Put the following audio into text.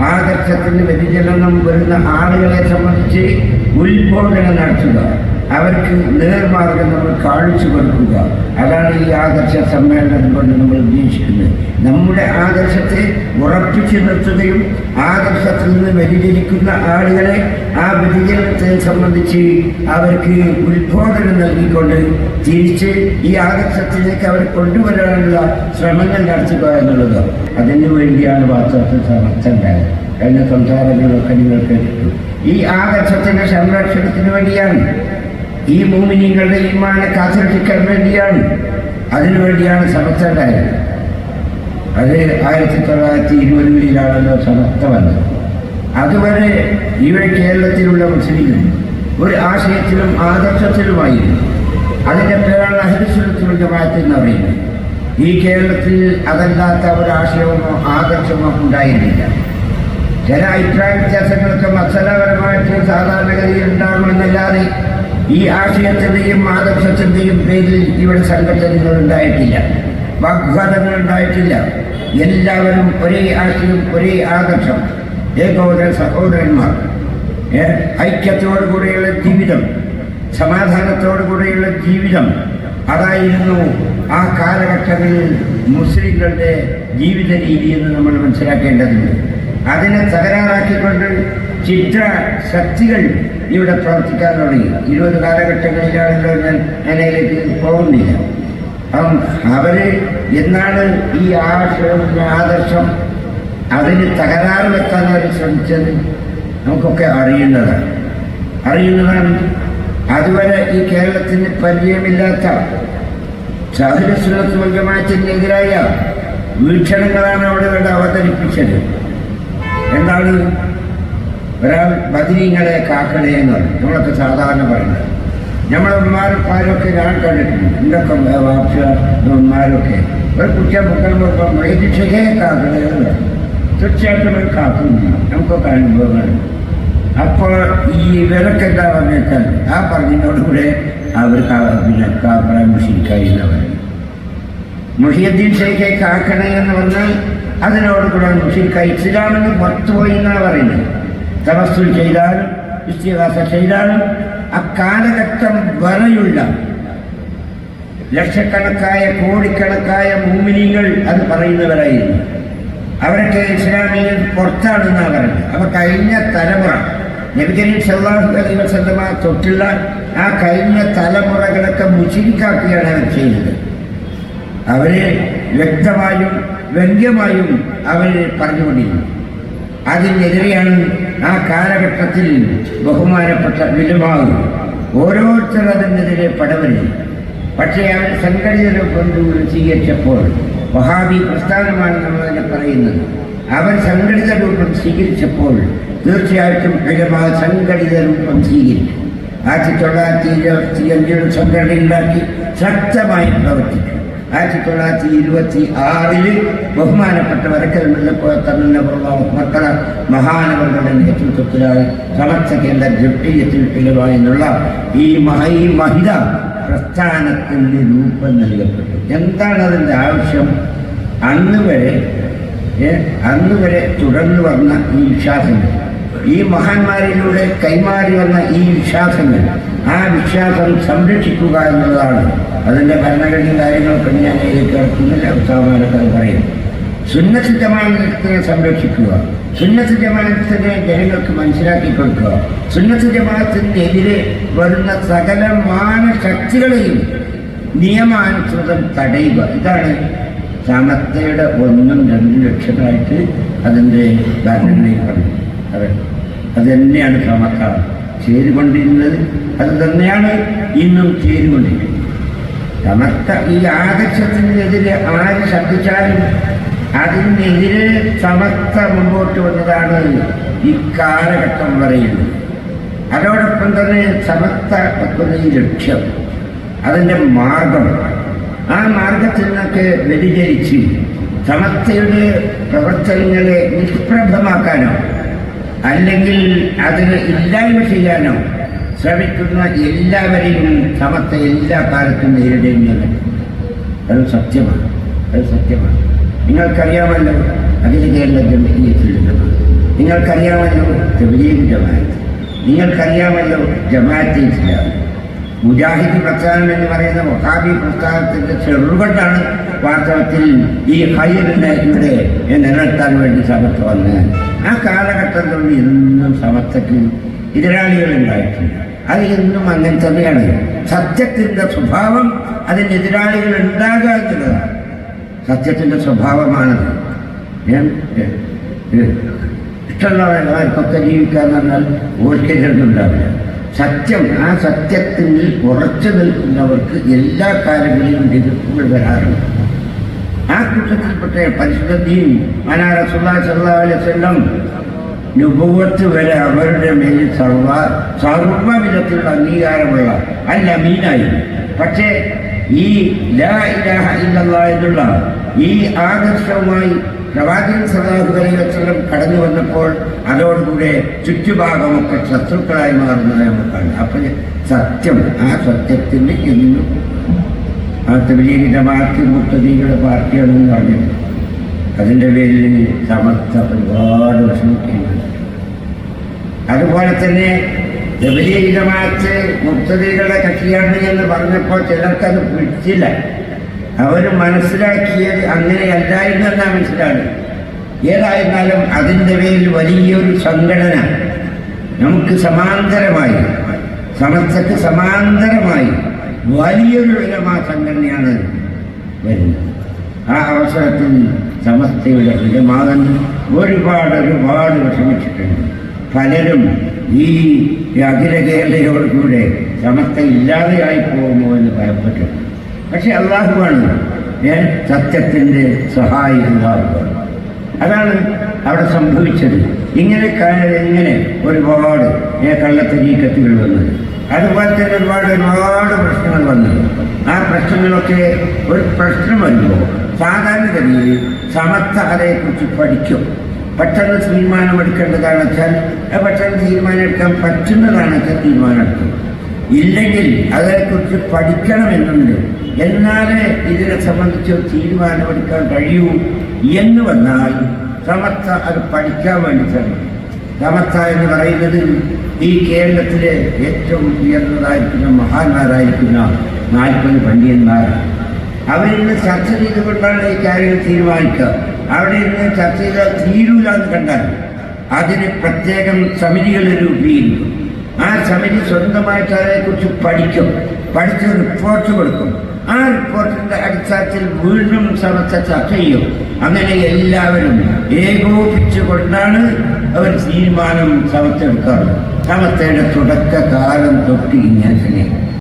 ആദർശത്തിന് വ്യതിചലനം വരുന്ന ആളുകളെ സംബന്ധിച്ച് ഉത്ബോധനം നടത്തുക, അവർക്ക് നേർമാർഗം നമ്മൾ കാണിച്ചു കൊടുക്കുക. അതാണ് ഈ ആദർശ സമ്മേളനം കൊണ്ട് നമ്മൾ ഉദ്ദേശിക്കുന്നത്. നമ്മുടെ ആദർശത്തെ ഉറപ്പിച്ചു നിർത്തുകയും ആദർശത്തിൽ നിന്ന് വ്യതിചലിക്കുന്ന ആളുകളെ ആ വ്യതിചലനത്തെ സംബന്ധിച്ച് അവർക്ക് ഉത്ബോധനം നൽകിക്കൊണ്ട് തിരിച്ച് ഈ ആദർശത്തിലേക്ക് അവർ കൊണ്ടുവരാനുള്ള ശ്രമങ്ങൾ നടത്തുക എന്നുള്ളത്. അതിനു വേണ്ടിയാണ് വാസ്തവത്തിൽ സമർത്ഥണ്ടായത്. കഴിഞ്ഞ സംസാരങ്ങളൊക്കെ നിങ്ങൾ കേട്ടിട്ടു. ഈ ആദർശത്തിൻ്റെ സംരക്ഷണത്തിന് വേണ്ടിയാണ്, ഈ മുഅ്മിനീങ്ങളുടെ ഈമാനെ കാത്തുരക്ഷിക്കാൻ വേണ്ടിയാണ്, അതിനുവേണ്ടിയാണ് സമർത്ഥണ്ടായത്. അത് 1920-ലാണല്ലോ സമർത്ഥ വന്നത്. അതുവരെ ഇവിടെ കേരളത്തിലുള്ള മുസ്ലിങ്ങൾ ഒരു ആശയത്തിലും ആദർശത്തിലുമായിരുന്നു. അതിൻ്റെ പേരാണ് അഹ്ലുസുന്നത്ത് വൽ ജമാഅത്ത് എന്ന് പറയുന്നത്. ഈ കേരളത്തിൽ അതല്ലാത്ത ഒരാശയമോ ആദർശമോ ഉണ്ടായിരുന്നില്ല. ചില അഭിപ്രായ വ്യത്യാസങ്ങളൊക്കെ മസലപരമായിട്ട് സാധാരണഗതിയിൽ ഉണ്ടാകുമെന്നല്ലാതെ ഈ ആശയത്തിൻ്റെയും ആദർശത്തിൻ്റെയും പേരിൽ ഇവിടെ സംഘടനകൾ ഉണ്ടായിട്ടില്ല, വാഗ്വാദങ്ങൾ ഉണ്ടായിട്ടില്ല. എല്ലാവരും ഒരേ ആശയം, ഒരേ ആദർശം, ഏകോദര സഹോദരന്മാർ, ഐക്യത്തോടുകൂടിയുള്ള ജീവിതം, സമാധാനത്തോടുകൂടിയുള്ള ജീവിതം, അതായിരുന്നു ആ കാലഘട്ടങ്ങളിൽ മുസ്ലിങ്ങളുടെ ജീവിത രീതി എന്ന് നമ്മൾ മനസ്സിലാക്കേണ്ടതുണ്ട്. അതിനെ തകരാറാക്കിക്കൊണ്ട് ചിത്രശക്തികൾ ഇവിടെ പ്രവർത്തിക്കാൻ തുടങ്ങി. 20 കാലഘട്ടങ്ങളിലാണല്ലോ ഞാൻ അതിലേക്ക് പോകുന്നില്ല. അപ്പം അവർ എന്നാണ് ഈ ആദർശം അതിന് തകരാറ് വെക്കാൻ അവർ ശ്രമിച്ചത് നമുക്കൊക്കെ അറിയുന്നതാണ്. അതുവരെ ഈ കേരളത്തിന് പരിചയമില്ലാത്ത അഹ്ലുസുന്നത്ത് വൽ ജമാഅത്തിനെതിരായ വീക്ഷണങ്ങളാണ് അവിടെ അവതരിപ്പിച്ചത്. എന്താണ്? ഒരാൾ ബദരീങ്ങളെ കാക്കണേ എന്ന് പറഞ്ഞു. നമ്മളൊക്കെ സാധാരണ പറയുന്നത്, നമ്മളന്മാരൊക്കെ ഞാൻ കണ്ടിട്ടുണ്ട്. എന്തൊക്കെ വാപ്ഷന്മാരൊക്കെ ഒരു കുറ്റം പൊക്കൾ വൈദിക്ഷകയെ കാക്കണേ എന്ന് പറഞ്ഞു. തീർച്ചയായിട്ടും ഒരു കാക്കുന്നില്ല, നമുക്കൊക്കെ അനുഭവങ്ങൾ. അപ്പോൾ ഈ ഇവരൊക്കെ എന്താ പറഞ്ഞാൽ ആ പറഞ്ഞതിനോടുകൂടെ അവർ പിന്നെ കാപ്പറ മുഷിക്കായി എന്ന് പറയും. മുഹിയുദ്ദീൻ ഷെയ്ഖെ കാക്കണേ എന്ന് പറഞ്ഞാൽ അതിനോടുകൂടെ മുഷിക്കായി ഇസ്ലാമിന് പുറത്തുപോയി എന്നാണ് പറയുന്നത്. തവസ്സുൽ ചെയ്താലും ഇസ്തിഗാസ ചെയ്താലും അക്കാലഘട്ടം വരെയുള്ള ലക്ഷക്കണക്കായ കോടിക്കണക്കായ മുഅ്മിനീങ്ങൾ അത് പറയുന്നവരായിരുന്നു. അവരൊക്കെ ഇസ്ലാമിൽ പുറത്താണെന്നാണ് പറയുന്നത്. അവ കഴിഞ്ഞ തലമുറ നബി കരീം സല്ലല്ലാഹു അലൈഹി വസല്ലമ തൊട്ടുള്ള ആ കഴിഞ്ഞ തലമുറകളൊക്കെ മുശ്രിക്കാക്കിയാണ് അവർ ചെയ്യുന്നത്. അവരെ വ്യക്തമായും വ്യംഗ്യമായും അവർ പറഞ്ഞുകൊണ്ടിരുന്നു. അതിനെതിരെയാണ് ആ കാലഘട്ടത്തിൽ ബഹുമാനപ്പെട്ട വിലമാകും ഓരോരുത്തർ അതിനെതിരെ പടവരുന്നു. പക്ഷേ അവർ സംഘടിത രൂപം സ്വീകരിച്ചപ്പോൾ, വഹാബി പ്രസ്ഥാനമാണ് നമ്മൾ തന്നെ പറയുന്നത്, അവർ സംഘടിത രൂപം സ്വീകരിച്ചപ്പോൾ തീർച്ചയായിട്ടും വിലമാ സംഘടിത രൂപം സ്വീകരിച്ചു. 1925 സംഘടനയുണ്ടാക്കി ശക്തമായി പ്രവർത്തിച്ചു. 1926 ബഹുമാനപ്പെട്ട വരക്കൽ മുല്ലക്കോയ മക്കള മഹാനവരുടെ നേതൃത്വത്തിലായി സമസ്ത കേന്ദ്ര ജംഇയ്യത്തുൽ ഉലമാ എന്നുള്ള ഈ മഹിത പ്രസ്ഥാനത്തിന് രൂപം നൽകപ്പെട്ടു. എന്താണ് അതിൻ്റെ ആവശ്യം? അന്ന് വരെ തുടർന്നു വന്ന ഈ വിശ്വാസങ്ങൾ, ഈ മഹാന്മാരിലൂടെ കൈമാറി വന്ന ഈ വിശ്വാസങ്ങൾ, ആ വിശ്വാസം സംരക്ഷിക്കുക എന്നുള്ളതാണ്. അതിൻ്റെ ഭരണഘടന കാര്യങ്ങളൊക്കെ ഞാൻ ഇതിലേക്ക് ഇറക്കുന്നില്ല, ഉസ്താദുമാരൊക്കെ പറയും. സുന്നത്ത് ജമാഅത്തിനെ സംരക്ഷിക്കുക, സുന്നത്ത് ജമാഅത്തിനെ ജനങ്ങൾക്ക് മനസ്സിലാക്കി കൊടുക്കുക, സുന്നത്ത് ജമാഅത്തിനെതിരെ വരുന്ന സകല മാനശക്തികളെയും നിയമാനുസൃതം തടയുക. ഇതാണ് സമസ്തയുടെ 1-2 ലക്ഷങ്ങളായിട്ട് അതിൻ്റെ ഭരണഘടനയിൽ പറഞ്ഞു. അത് തന്നെയാണ് സമസ്ത ചേരുകൊണ്ടിരുന്നത്, അത് തന്നെയാണ് ഇന്നും ചേരുകൊണ്ടിരിക്കുന്നത്. സമസ്ത ഈ ആദർശത്തിനെതിരെ ആര് ശബ്ദിച്ചാലും അതിനെതിരെ സമസ്ത മുമ്പോട്ട് വന്നതാണ് ഈ കാലഘട്ടം പറയുന്നത്. അതോടൊപ്പം തന്നെ സമസ്ത വെക്കുന്ന ഈ ലക്ഷ്യം, അതിൻ്റെ മാർഗം, ആ മാർഗത്തിൽ നിന്നൊക്കെ വ്യതിചലിച്ച് സമസ്തയുടെ പ്രവർത്തനങ്ങളെ നിഷ്പ്രഭമാക്കാനോ അല്ലെങ്കിൽ അതിനെ ഇല്ലായ്മ ചെയ്യാനോ ശ്രമിക്കുന്ന എല്ലാവരെയും സമസ്ത എല്ലാ കാലത്തും നേരിടേണ്ടത്. അത് സത്യമാണ്. നിങ്ങൾക്കറിയാമല്ലോ, അഖില കേരള ജംഇയ്യത്തുൽ ഉലമാ നിങ്ങൾക്കറിയാമല്ലോ തബ്ലീഗ് ജമാഅത്ത്, നിങ്ങൾക്കറിയാമല്ലോ ജമാഅത്തെ ഇസ്ലാമി, മുജാഹിദ് പ്രസ്ഥാനം എന്ന് പറയുന്ന വഹാബി പ്രസ്ഥാനത്തിൻ്റെ ചെറുകൊണ്ടാണ് വാസ്തവത്തിൽ ഈ ഹൈറിനെ ഇവിടെ നിലനിർത്താൻ വേണ്ടി സമസ്ത വന്നത്. ആ കാലഘട്ടത്തിൽ എന്നും സമസ്തയ്ക്ക് എതിരാളികളുണ്ടായിട്ടുണ്ട്. അത് എന്നും അങ്ങനെ തന്നെയാണ്. സത്യത്തിൻ്റെ സ്വഭാവം അതിന് എതിരാളികൾ ഉണ്ടാകുക എന്നുള്ളതാണ്. സത്യത്തിൻ്റെ സ്വഭാവമാണത്. ഇഷ്ടമുള്ളവർക്കൊക്കെ ജീവിക്കാന്ന് പറഞ്ഞാൽ ഓർക്കെതിരുണ്ടാവില്ല. സത്യം, ആ സത്യത്തിൽ ഉറച്ചു നിൽക്കുന്നവർക്ക് എല്ലാ കാലങ്ങളിലും എതിർപ്പുകൾ വരാറുണ്ട്. ആ കൂട്ടത്തിൽപ്പെട്ട പരിശുദ്ധ ദീൻ മഹാനായ റസൂലുള്ളാഹി സ്വല്ലല്ലാഹു അലൈഹി വസല്ലം നുബുവത്ത് വരെ അവരുടെ മേലിൽ സർവ്വവിധത്തിലുള്ള അംഗീകാരമുള്ള അൽ അമീനായി. പക്ഷേ ഈ ലാ ഇലാഹ ഇല്ലല്ലാഹ് എന്നുള്ള ഈ ആദർശവുമായി പ്രവാചകൻ സല്ലല്ലാഹു അലൈഹി വസല്ലം കടന്നു വന്നപ്പോൾ അതോടുകൂടെ ചുറ്റുഭാഗമൊക്കെ ശത്രുക്കളായി മാറുന്നത് നമുക്കാണ്. അപ്പം സത്യം, ആ സത്യത്തിന് എന്നും ആ തബ്ലീഗ് ജമാഅത്ത് മുഖ്തദീകളുടെ പാർട്ടിയാണെന്ന് പറഞ്ഞത്. അതിൻ്റെ പേരിൽ സമസ്ത ഒരുപാട് വിഷമിക്കുന്നുണ്ട്. അതുപോലെ തന്നെ തബ്ലീഗ് ജമാഅത്ത് മുഖ്തദീകളുടെ കക്ഷിയാണ് എന്ന് പറഞ്ഞപ്പോൾ ചിലർക്കത് പിടിച്ചില്ല. അവർ മനസ്സിലാക്കിയത് അങ്ങനെയല്ലായിരുന്നെന്നാ മനസ്സിലാണ്. ഏതായിരുന്നാലും അതിൻ്റെ പേരിൽ വലിയൊരു സംഘടന നമുക്ക് സമാന്തരമായി, സമസ്തക്ക് സമാന്തരമായി വലിയൊരു ഉലമാ സംഘടനയാണ് വരുന്നത്. ആ അവസരത്തിൽ സമസ്തയുടെ ഉലമാകൻ ഒരുപാട് വിഷമിച്ചിട്ടുണ്ട്. പലരും ഈ അഖില കേരളയോടുകൂടെ സമസ്ത ഇല്ലാതെയായി പോകുമോ എന്ന് ഭയപ്പെട്ടിട്ടുണ്ട്. പക്ഷെ അള്ളാഹുവാണ് സത്യത്തിൻ്റെ സഹായി. അള്ളാഹുവാണ്. അതാണ് അവിടെ സംഭവിച്ചത്. ഇങ്ങനെ ഒരുപാട് കള്ളത്തരീക്കത്തുകൾ വന്നത്, അതുപോലെ തന്നെ ഒരുപാട് പ്രശ്നങ്ങൾ വന്നത്. ആ പ്രശ്നങ്ങളൊക്കെ ഒരു പ്രശ്നം വരുമ്പോൾ സാധാരണഗതിയിൽ സമസ്ത അതേക്കുറിച്ച് പഠിക്കും. പെട്ടെന്ന് തീരുമാനമെടുക്കേണ്ടതാണെന്ന് വെച്ചാൽ പെട്ടെന്ന് തീരുമാനമെടുക്കാൻ പറ്റുന്നതാണെന്ന് വെച്ചാൽ തീരുമാനമെടുക്കും. ഇല്ലെങ്കിൽ അതേക്കുറിച്ച് പഠിക്കണമെന്നുണ്ട്. എന്നാലേ ഇതിനെ സംബന്ധിച്ച് തീരുമാനമെടുക്കാൻ കഴിയൂ എന്ന് വന്നാൽ സമസ്ത അത് പഠിക്കാൻ വേണ്ടി ശ്രമിക്കും. സമസ്ത എന്ന് പറയുന്നത് ഈ കേരളത്തിലെ ഏറ്റവും ഉയർന്നതായിരിക്കുന്ന മഹാന്മാരായിരിക്കുന്ന 40 പണ്ഡിതന്മാരാണ്. അവരിന്ന് ചർച്ച ചെയ്തുകൊണ്ടാണ് ഈ കാര്യങ്ങൾ തീരുമാനിക്കുക. അവിടെ ഇരുന്ന് ചർച്ച ചെയ്താൽ തീരൂല എന്ന് കണ്ടാൽ അതിന് പ്രത്യേകം സമിതികൾ രൂപീകരിക്കും. ആ സമിതി സ്വന്തമായിട്ട് അതേക്കുറിച്ച് പഠിച്ച് റിപ്പോർട്ട് കൊടുക്കും. ആ റിപ്പോർട്ടിൻ്റെ അടിസ്ഥാനത്തിൽ വീണ്ടും സമസ്ത ചർച്ച ചെയ്യും. അങ്ങനെ എല്ലാവരും ഏകോപിച്ചുകൊണ്ടാണ് അവർ തീരുമാനം സമസ്ത എടുക്കാറുള്ളത്. സമസ്തയുടെ തുടക്കകാലം തൊട്ട് ഇങ്ങനെ തന്നെ.